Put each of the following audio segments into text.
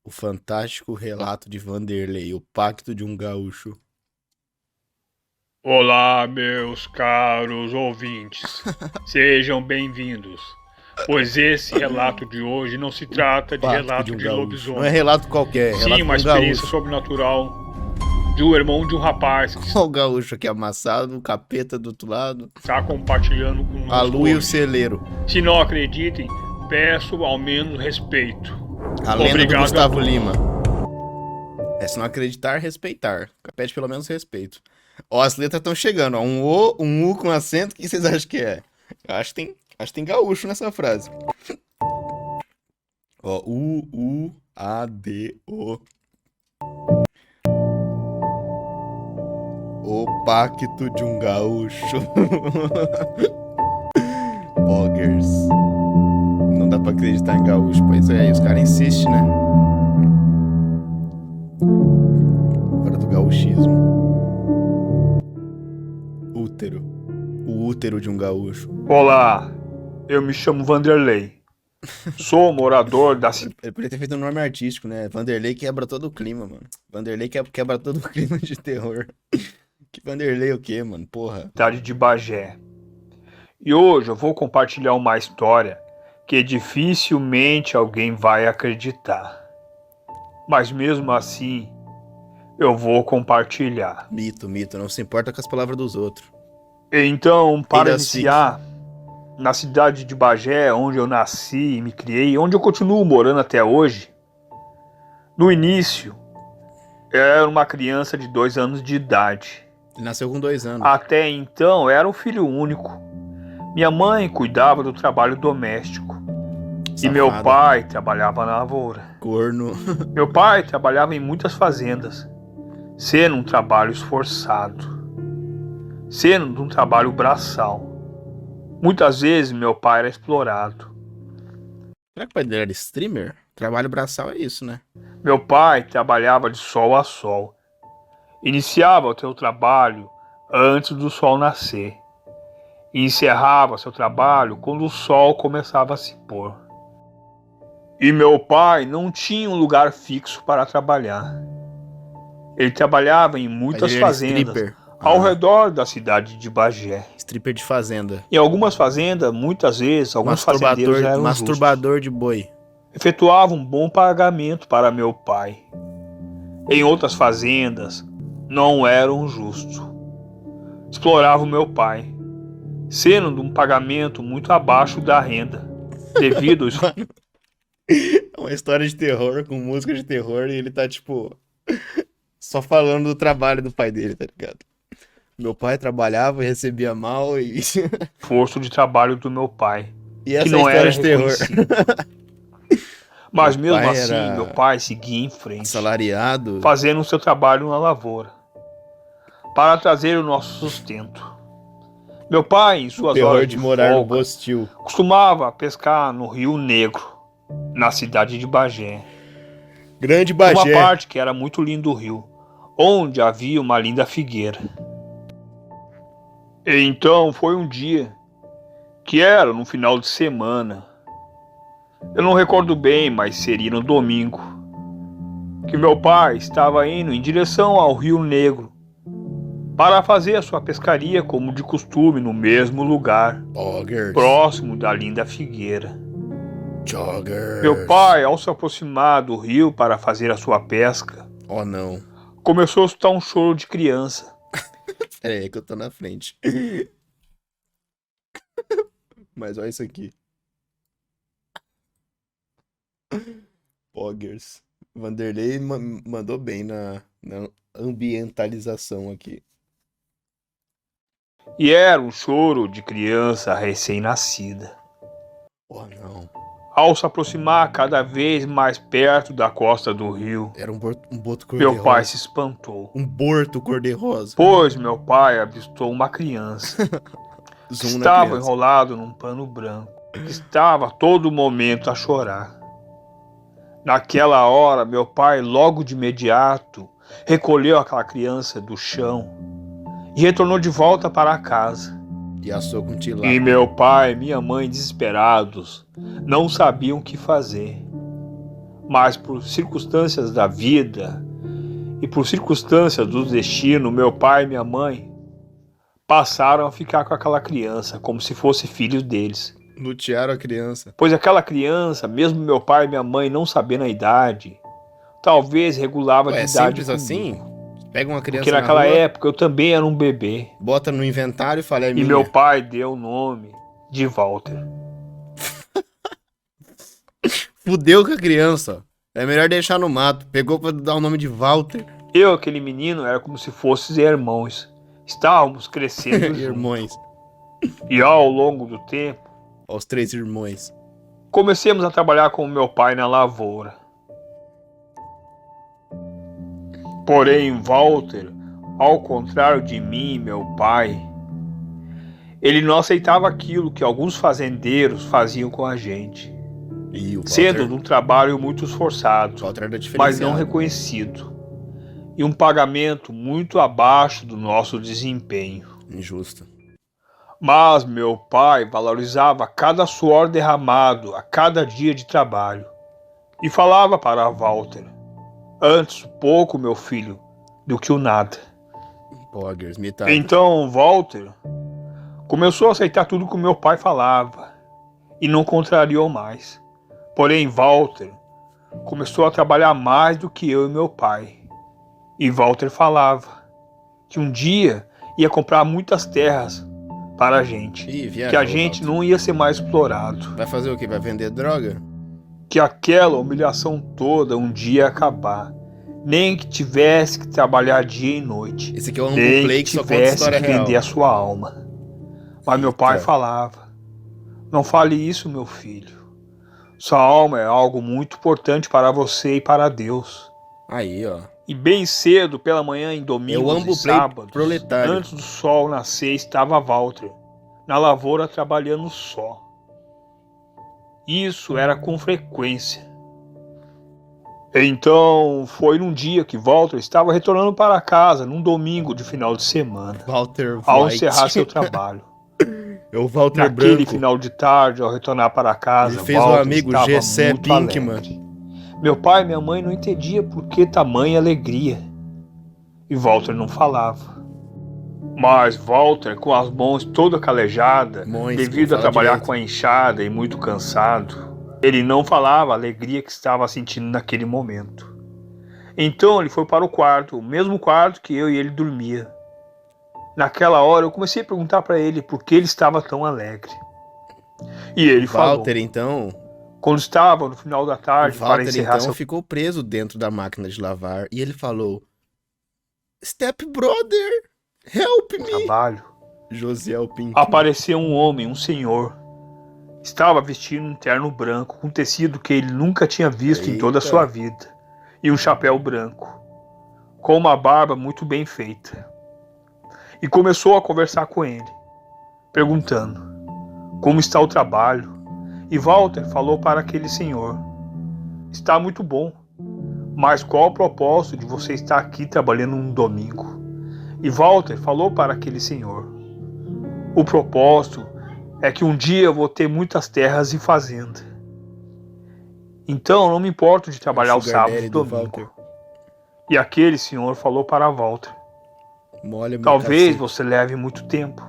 O fantástico relato de Vanderlei, o pacto de um gaúcho. Olá, meus caros ouvintes. Sejam bem-vindos, pois esse relato de hoje não se trata de Pacto de relato um de gaúcho. Não é lobisomem, relato qualquer, é sim relato de uma um experiência gaúcho. sobrenatural de um irmão de um rapaz que Olha o gaúcho aqui amassado, o capeta do outro lado, está compartilhando a conosco lua e o hoje. celeiro. Se não acreditem, peço ao menos respeito. A lenda do Obrigado a Gustavo todos. Lima. Se não acreditar, respeitar. Pede pelo menos respeito. Ó, as letras estão chegando, ó. Um O, um U com acento, o que vocês acham que é? Eu acho que tem gaúcho nessa frase. Ó, U-U-A-D-O. O pacto de um gaúcho. Poggers. Não dá pra acreditar em gaúcho. Pois é, os caras insistem, né? Hora do gauchismo. Útero. O útero de um gaúcho. Olá, eu me chamo Vanderlei. Sou morador da cidade. Ele podia ter feito um nome artístico, né? Vanderlei quebra todo o clima, mano. Vanderlei quebra todo o clima de terror. Que Vanderlei o quê, mano? Porra. Cidade de Bagé. E hoje eu vou compartilhar uma história que dificilmente alguém vai acreditar. Mas mesmo assim, eu vou compartilhar. Mito, mito. Não se importa com as palavras dos outros. Então, para Ainda iniciar, na cidade de Bagé, onde eu nasci e me criei, onde eu continuo morando até hoje, no início, eu era uma criança de 2 anos de idade. Ele nasceu com 2 anos. Até então, eu era um filho único. Minha mãe cuidava do trabalho doméstico. E meu Safado. pai trabalhava na lavoura. Corno. Meu pai trabalhava em muitas fazendas, sendo um trabalho esforçado, sendo um trabalho braçal. Muitas vezes meu pai era explorado. Será que o pai dele era streamer? Trabalho braçal é isso, né? Meu pai trabalhava de sol a sol. Iniciava o seu trabalho antes do sol nascer e encerrava seu trabalho quando o sol começava a se pôr. E meu pai não tinha um lugar fixo para trabalhar. Ele trabalhava em muitas Ele era fazendas stripper. ao redor da cidade de Bagé. Stripper de fazenda. Em algumas fazendas, muitas vezes, alguns fazendeiros eram Masturbador de boi. justos. Efetuavam um bom pagamento para meu pai. Em outras fazendas, não eram justos. Exploravam meu pai, sendo de um pagamento muito abaixo da renda, devido ao É uma história de terror com música de terror e ele tá, tipo, só falando do trabalho do pai dele, tá ligado? Meu pai trabalhava e recebia mal e. esforço de trabalho do meu pai, E que essa é a não história era de terror. reconhecido. Mas Meu mesmo pai assim, era meu pai seguia em frente, assalariado. fazendo o seu trabalho na lavoura, para trazer o nosso sustento. Meu pai, em suas Terror horas de de morar no folga, Bostil. costumava pescar no Rio Negro, na cidade de Bagé. Grande Uma Bagé. parte que era muito linda do rio, onde havia uma linda figueira. E então foi um dia, que era no final de semana. Eu não recordo bem, mas seria no domingo, que meu pai estava indo em direção ao Rio Negro para fazer a sua pescaria como de costume no mesmo lugar, Poggers. próximo da linda figueira. Joggers. Meu pai, ao se aproximar do rio para fazer a sua pesca, Oh, não. começou a escutar um choro de criança. Pera aí que eu tô na frente. Mas olha isso aqui. Poggers. Vanderlei mandou bem na ambientalização aqui. E era um choro de criança recém-nascida. Oh, não. Ao se aproximar cada vez mais perto da costa do rio, Era um boto cor-de-rosa. meu pai se espantou, Um borto cor-de-rosa. pois meu pai avistou uma criança que Zoom na estava criança. enrolado num pano branco, que estava a todo momento a chorar. Naquela hora, meu pai, logo de imediato, recolheu aquela criança do chão e retornou de volta para casa. E assou com tilápia. E meu pai e minha mãe, desesperados, não sabiam o que fazer. Mas por circunstâncias da vida e por circunstâncias do destino, meu pai e minha mãe passaram a ficar com aquela criança como se fosse filho deles. Lutearam a criança. Pois aquela criança, mesmo meu pai e minha mãe não sabendo a idade, talvez regulava Ué, de é idade simples comigo. assim? Pega uma criança Porque na naquela rua, época eu também era um bebê. bota no inventário e fala, é E minha. meu pai deu o nome de Walter. Fudeu com a criança. É melhor deixar no mato. Pegou pra dar o nome de Walter. Eu, aquele menino, era como se fossem irmãos. Estávamos crescendo juntos. Irmãos. E ao longo do tempo, Os 3 irmãos. comecemos a trabalhar com meu pai na lavoura. Porém, Walter, ao contrário de mim e meu pai, ele não aceitava aquilo que alguns fazendeiros faziam com a gente, E o Walter, sendo um trabalho muito esforçado, Walter era mas diferenciado. não reconhecido, e um pagamento muito abaixo do nosso desempenho. Injusto. Mas meu pai valorizava cada suor derramado a cada dia de trabalho e falava para Walter: antes o pouco, meu filho, do que o nada. Poggers, metade. Então Walter começou a aceitar tudo que meu pai falava e não contrariou mais. Porém, Walter começou a trabalhar mais do que eu e meu pai. E Walter falava que um dia ia comprar muitas terras para a gente, Ih, viajou, que a gente Walter. não ia ser mais explorado, Vai fazer o quê? Vai vender droga? que aquela humilhação toda um dia ia acabar, nem que tivesse que trabalhar dia e noite, Esse aqui é um nem play que que só conta tivesse história que vender real. a sua alma. Mas meu pai Eita. falava: não fale isso, meu filho. Sua alma é algo muito importante para você e para Deus. Aí, ó. E bem cedo, pela manhã, em É o domingos e Ambuplay sábados, proletário. antes do sol nascer, estava Walter na lavoura trabalhando só. Isso era com frequência. Então, foi num dia que Walter estava retornando para casa, num domingo de final de semana, Walter ao White. encerrar seu trabalho. É o Walter Naquele Branco. final de tarde, ao retornar para casa, Ele fez o Walter amigo estava Gessé muito Pinkman. alegre. Meu pai e minha mãe não entendiam por que tamanha alegria. E Walter não falava. Mas Walter, com as mãos toda calejada, Mães, devido a fala trabalhar direito. com a enxada e muito cansado, ele não falava a alegria que estava sentindo naquele momento. Então ele foi para o quarto, o mesmo quarto que eu e ele dormia. Naquela hora eu comecei a perguntar para ele por que ele estava tão alegre. E ele falou: Walter, então. quando estava no final da O tarde para Walter, encerrar então, seu ficou preso dentro da máquina de lavar. E ele falou: Step Brother, help me. trabalho, Josiel Pink. apareceu um homem, um senhor. Estava vestindo um terno branco com tecido que ele nunca tinha visto em toda a Eita. sua vida, e um chapéu branco, com uma barba muito bem feita. E começou a conversar com ele, perguntando como está o trabalho. E Walter falou para aquele senhor: está muito bom, mas qual o propósito de você estar aqui trabalhando num domingo? E Walter falou para aquele senhor: o propósito é que um dia eu vou ter muitas terras e fazenda. Então não me importo de trabalhar o Sugar sábado daddy e do domingo. Walter. E aquele senhor falou para Walter: Molha meu talvez cacete. você leve muito tempo,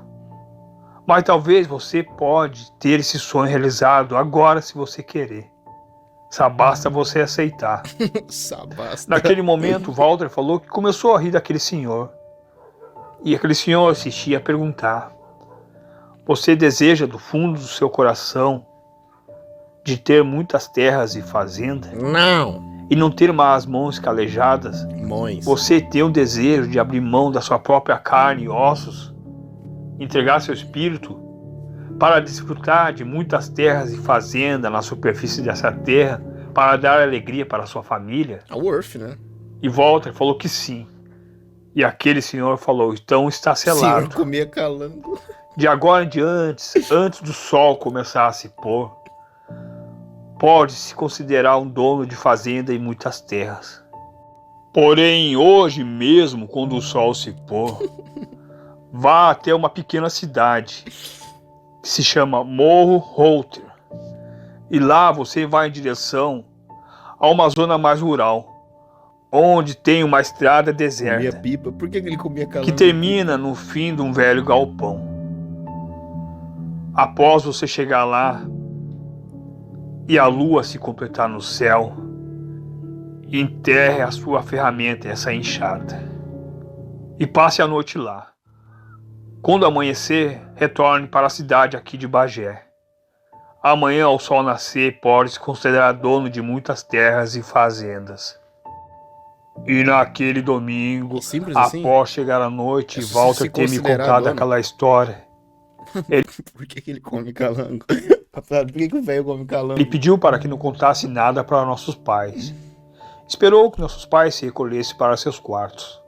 mas talvez você pode ter esse sonho realizado agora se você querer. Só basta você aceitar. Sabasta. Naquele momento, Walter falou que começou a rir daquele senhor. E aquele senhor insistia a perguntar: você deseja do fundo do seu coração de ter muitas terras e fazenda Não. e não ter mais mãos calejadas? Mões. Você tem o desejo de abrir mão da sua própria carne e ossos, entregar seu espírito para desfrutar de muitas terras e fazendas na superfície dessa terra, para dar alegria para a sua família? A Worth, né? E Walter falou que sim. E aquele senhor falou: então está Senhor selado. comia calando. De agora em diante, antes do sol começar a se pôr, pode-se considerar um dono de fazenda e muitas terras. Porém, hoje mesmo, quando o sol se pôr, vá até uma pequena cidade que se chama Morro Holter. E lá você vai em direção a uma zona mais rural, onde tem uma estrada Comia deserta, pipa. Por que ele comia calango? que termina no fim de um velho galpão. Após você chegar lá e a lua se completar no céu, enterre a sua ferramenta, essa enxada, e passe a noite lá. Quando amanhecer, retorne para a cidade aqui de Bagé. Amanhã, ao sol nascer, pode se considerar dono de muitas terras e fazendas. E naquele domingo, Simples assim? após chegar a noite, É só Walter se ter me considerar contado dono. aquela história, Por que ele come calango? Por que o velho come calango? ele pediu para que não contasse nada para nossos pais. Esperou que nossos pais se recolhessem para seus quartos.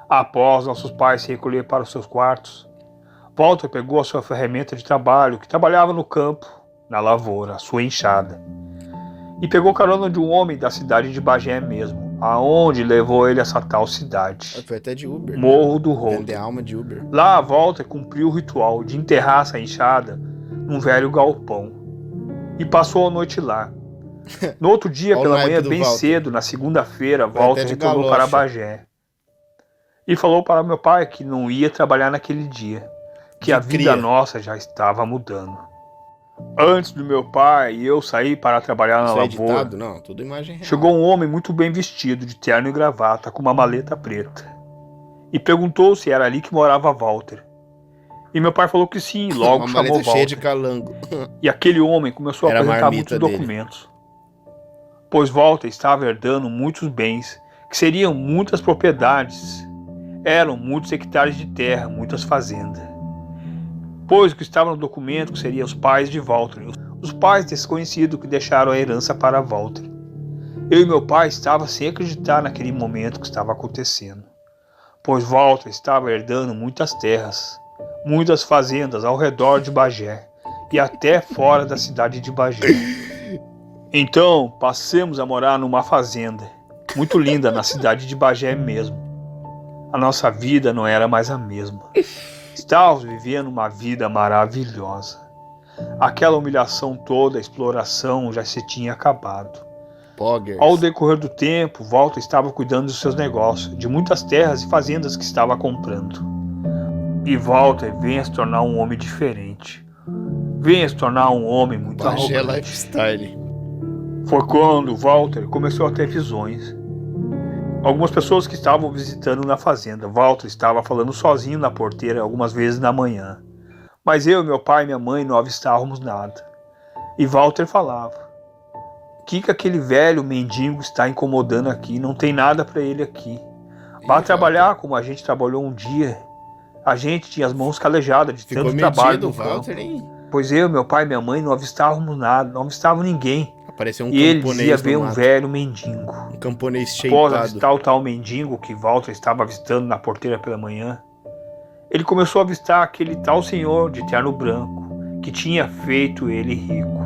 Após nossos pais se recolher para os seus quartos, Walter pegou a sua ferramenta de trabalho, que trabalhava no campo, na lavoura, a sua enxada, e pegou carona de um homem da cidade de Bagé mesmo, aonde levou ele a essa tal cidade, Foi até de Uber. Morro do Routo. Vender alma de Uber. Lá, Walter cumpriu o ritual de enterrar essa enxada num velho galpão e passou a noite lá. No outro dia, Olha o pela naipe manhã, do bem Walter. cedo, na segunda-feira, Vai Walter até de retornou galocha. para Bagé e falou para meu pai que não ia trabalhar naquele dia, que De a vida cria. nossa já estava mudando. Antes do meu pai e eu sair para trabalhar na Isso é lavoura, editado? Não, tudo imagem real. chegou um homem muito bem vestido, de terno e gravata, com uma maleta preta, e perguntou se era ali que morava Walter. E meu pai falou que sim, e logo Uma chamou maleta cheia de Walter. calango. E aquele homem começou a Era a apresentar marmita muitos dele. documentos, pois Walter estava herdando muitos bens, que seriam muitas propriedades, eram muitos hectares de terra, muitas fazendas. Pois o que estava no documento que seriam os pais de Walter, os pais desconhecidos que deixaram a herança para Walter. Eu e meu pai estava sem acreditar naquele momento que estava acontecendo, pois Walter estava herdando muitas terras, muitas fazendas ao redor de Bagé e até fora da cidade de Bagé. Então passamos a morar numa fazenda muito linda na cidade de Bagé mesmo. A nossa vida não era mais a mesma. Estávamos vivendo uma vida maravilhosa. Aquela humilhação toda, a exploração já se tinha acabado. Poggers. Ao decorrer do tempo, Walter estava cuidando dos seus negócios, de muitas terras e fazendas que estava comprando. E Walter venha se tornar um homem diferente. Venha se tornar um homem muito Bagé arrogante. Lifestyle. Foi quando Walter começou a ter visões. Algumas pessoas que estavam visitando na fazenda, Walter estava falando sozinho na porteira algumas vezes na manhã. Mas eu, meu pai e minha mãe não avistávamos nada. E Walter falava: "O que aquele velho mendigo está incomodando aqui? Não tem nada para ele aqui. Vá trabalhar como a gente trabalhou um dia. A gente tinha as mãos calejadas de Ficou tanto trabalho medido no o Walter, campo." hein? Pois eu, meu pai e minha mãe não avistávamos nada, não avistávamos ninguém. Apareceu um E ele camponês dizia no ver um mato. velho mendigo. Um camponês Após shapeado. avistar o tal mendigo que Walter estava avistando na porteira pela manhã, ele começou a avistar aquele tal senhor de terno branco, que tinha feito ele rico.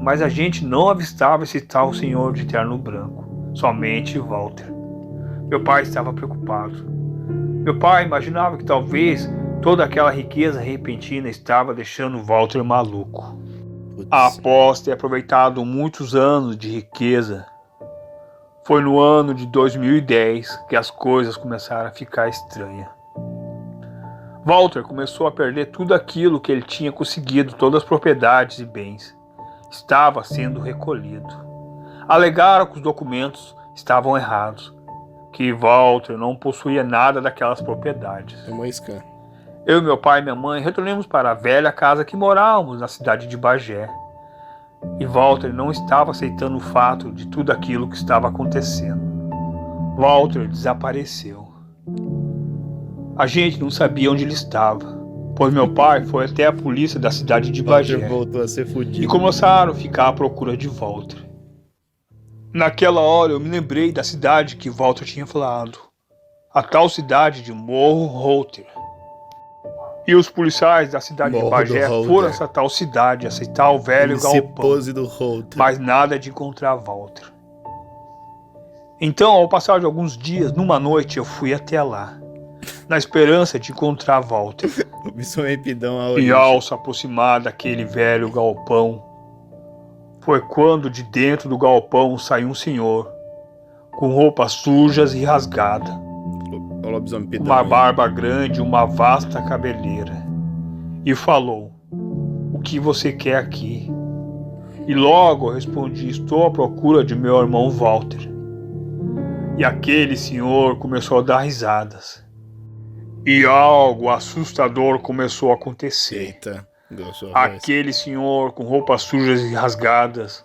Mas a gente não avistava esse tal senhor de terno branco, somente Walter. Meu pai estava preocupado. Meu pai imaginava que talvez toda aquela riqueza repentina estava deixando Walter maluco. Putz. Após ter aproveitado muitos anos de riqueza, foi no ano de 2010 que as coisas começaram a ficar estranhas. Walter começou a perder tudo aquilo que ele tinha conseguido, todas as propriedades e bens. Estava sendo recolhido. Alegaram que os documentos estavam errados, que Walter não possuía nada daquelas propriedades. Tomou scan. Eu, meu pai e minha mãe retornamos para a velha casa que morávamos na cidade de Bagé. E Walter não estava aceitando o fato de tudo aquilo que estava acontecendo. Walter desapareceu. A gente não sabia onde ele estava, pois meu pai foi até a polícia da cidade de Bagé Walter voltou a ser e fudido. começaram a ficar à procura de Walter. Naquela hora eu me lembrei da cidade que Walter tinha falado, a tal cidade de Morro Router. E os policiais da cidade Morro de Bagé do Router. foram a essa tal cidade, aceitar o velho galpão, Pose do Walter. mas nada de encontrar Walter. Então, ao passar de alguns dias, numa noite eu fui até lá, na esperança de encontrar Walter. Missão Repidão a E origem. ao se aproximar daquele velho galpão, Foi quando de dentro do galpão saiu um senhor, com roupas sujas e rasgadas, Olha o lobisomem com uma pedão aí. barba grande e uma vasta cabeleira, e falou: "O que você quer aqui?" E logo eu respondi: "Estou à procura de meu irmão Walter." E aquele senhor começou a dar risadas. E algo assustador começou a acontecer. Eita, grossou a voz. Aquele senhor com roupas sujas e rasgadas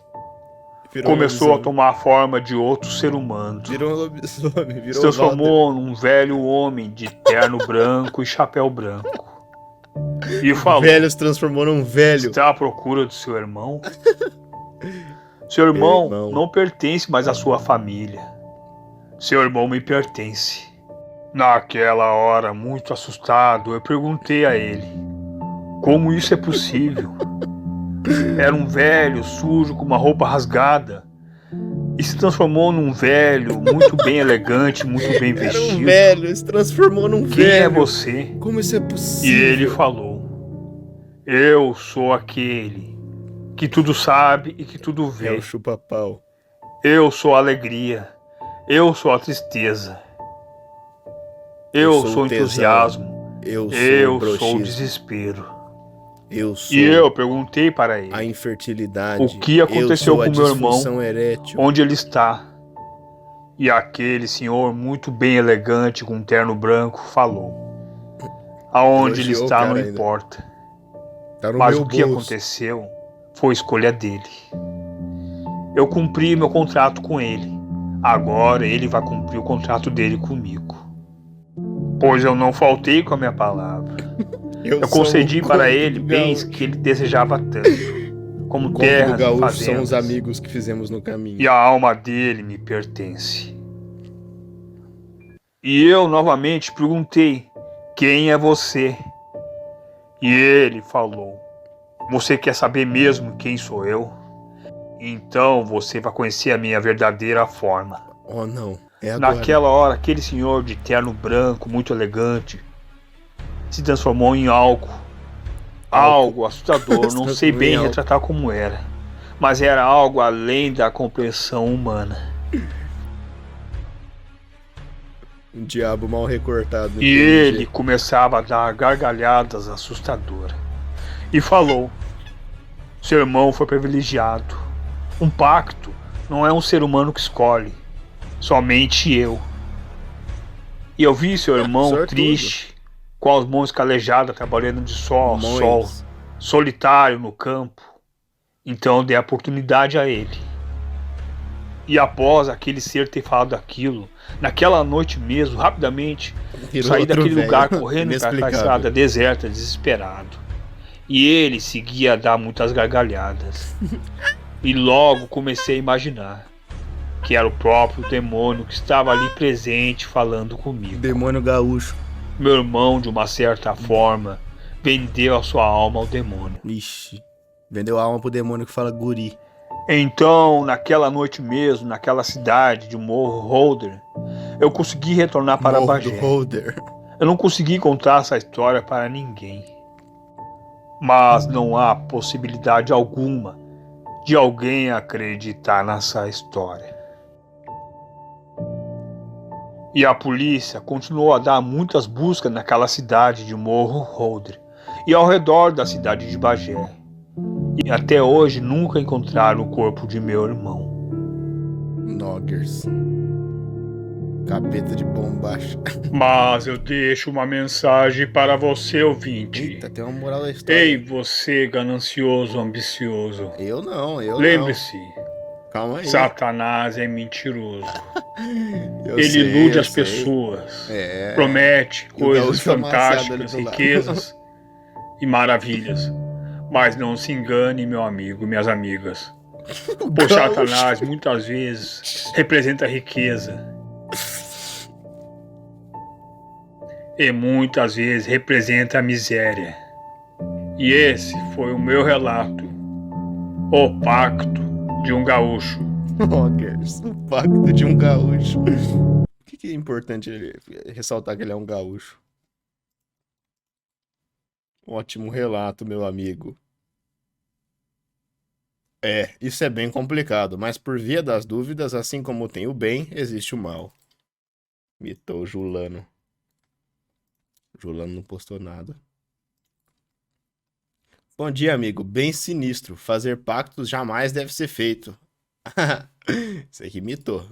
Virou um começou a lobisomem. tomar a forma de outro ser humano. Virou um lobisomem, Se virou o Walter. transformou num velho homem de terno branco e chapéu branco. E falou: Velho se transformou num velho. "Está à procura do seu irmão? Seu irmão Irmão. não pertence mais à sua família. Seu irmão me pertence." Naquela hora, muito assustado, eu perguntei a ele: "Como isso é possível?" Era um velho sujo com uma roupa rasgada e se transformou num velho muito bem elegante, muito bem Era vestido. um velho, se transformou num "Quem velho. é você?" Como isso é E possível? ele falou: "Eu sou aquele que tudo sabe e que tudo É vê. o chupa-pau. Eu sou a alegria. Eu sou a tristeza. Eu sou o tesão. entusiasmo. Eu sou o Eu sou o broxismo. desespero." Eu sou E eu perguntei para a ele infertilidade. o que aconteceu Eu sou com a meu irmão, disfunção erétil. onde ele está. E aquele senhor muito bem elegante com um terno branco falou: "Aonde ele Elogiou o está cara não ainda. importa. Tá no Mas meu o que bolso. aconteceu foi escolha dele. Eu cumpri meu contrato com ele. Agora ele vai cumprir o contrato dele comigo. Pois eu não faltei com a minha palavra. Eu sou concedi o para conto ele do bens gaúcho. que ele desejava tanto, O como conto do terras e gaúcho fazendas. são os amigos que fizemos no caminho. E a alma dele me pertence." E eu novamente perguntei: "Quem é você?" E ele falou: "Você quer saber mesmo quem sou eu? Então você vai conhecer a minha verdadeira forma." Oh não, é agora. Naquela hora, aquele senhor de terno branco, muito elegante, se transformou em algo. Algo assustador, Se não sei transformou em bem álcool. retratar como era. Mas era algo além da compreensão humana. Um diabo mal recortado no E PNG. ele começava a dar gargalhadas assustadoras. E falou: "Seu irmão foi privilegiado. Um pacto não é um ser humano que escolhe. Somente eu." E eu vi seu irmão Sortudo. triste, com as mãos calejadas, trabalhando de sol a sol, Mões. solitário no campo. Então eu dei a oportunidade a ele. E após aquele ser ter falado aquilo, naquela noite mesmo, rapidamente, Virou saí outro daquele velho. lugar correndo para aquela Inexplicável. estrada deserta, desesperado. E ele seguia a dar muitas gargalhadas. E logo comecei a imaginar que era o próprio demônio que estava ali presente falando comigo. Demônio gaúcho. Meu irmão, de uma certa forma, vendeu a sua alma ao demônio. Ixi. Vendeu a alma pro demônio que fala guri. Então, naquela noite mesmo, naquela cidade de Morro Holder, eu consegui retornar para Morro do Bagé. Holder. Eu não consegui contar essa história para ninguém. Mas não há possibilidade alguma de alguém acreditar nessa história. E a polícia continuou a dar muitas buscas naquela cidade de Morro Holder e ao redor da cidade de Bagé. E até hoje nunca encontraram o corpo de meu irmão. Noggers. Capeta de bombacha. Mas eu deixo uma mensagem para você, ouvinte. Eita, tem uma moral da história. Ei, você ganancioso, ambicioso. Eu não. Lembre-se, Calma aí. Satanás é mentiroso. Eu Ele sei, ilude eu as sei. pessoas. É. Promete E o coisas gaúcho amassado ali fantásticas, do lado. riquezas e maravilhas. Mas não se engane, meu amigo, minhas amigas. O Gaúcho. Satanás muitas vezes representa riqueza. E muitas vezes representa a miséria. E esse foi o meu relato. O Pacto de um Gaúcho. Noggers. O pacto de um gaúcho. Por que é importante ele ressaltar que ele é um gaúcho? Ótimo relato, meu amigo. É, isso é bem complicado, mas por via das dúvidas, assim como tem o bem, existe o mal. Mitou o Julano. Julano não postou nada. Bom dia, amigo. Bem sinistro. Fazer pactos jamais deve ser feito. Isso aqui mitou.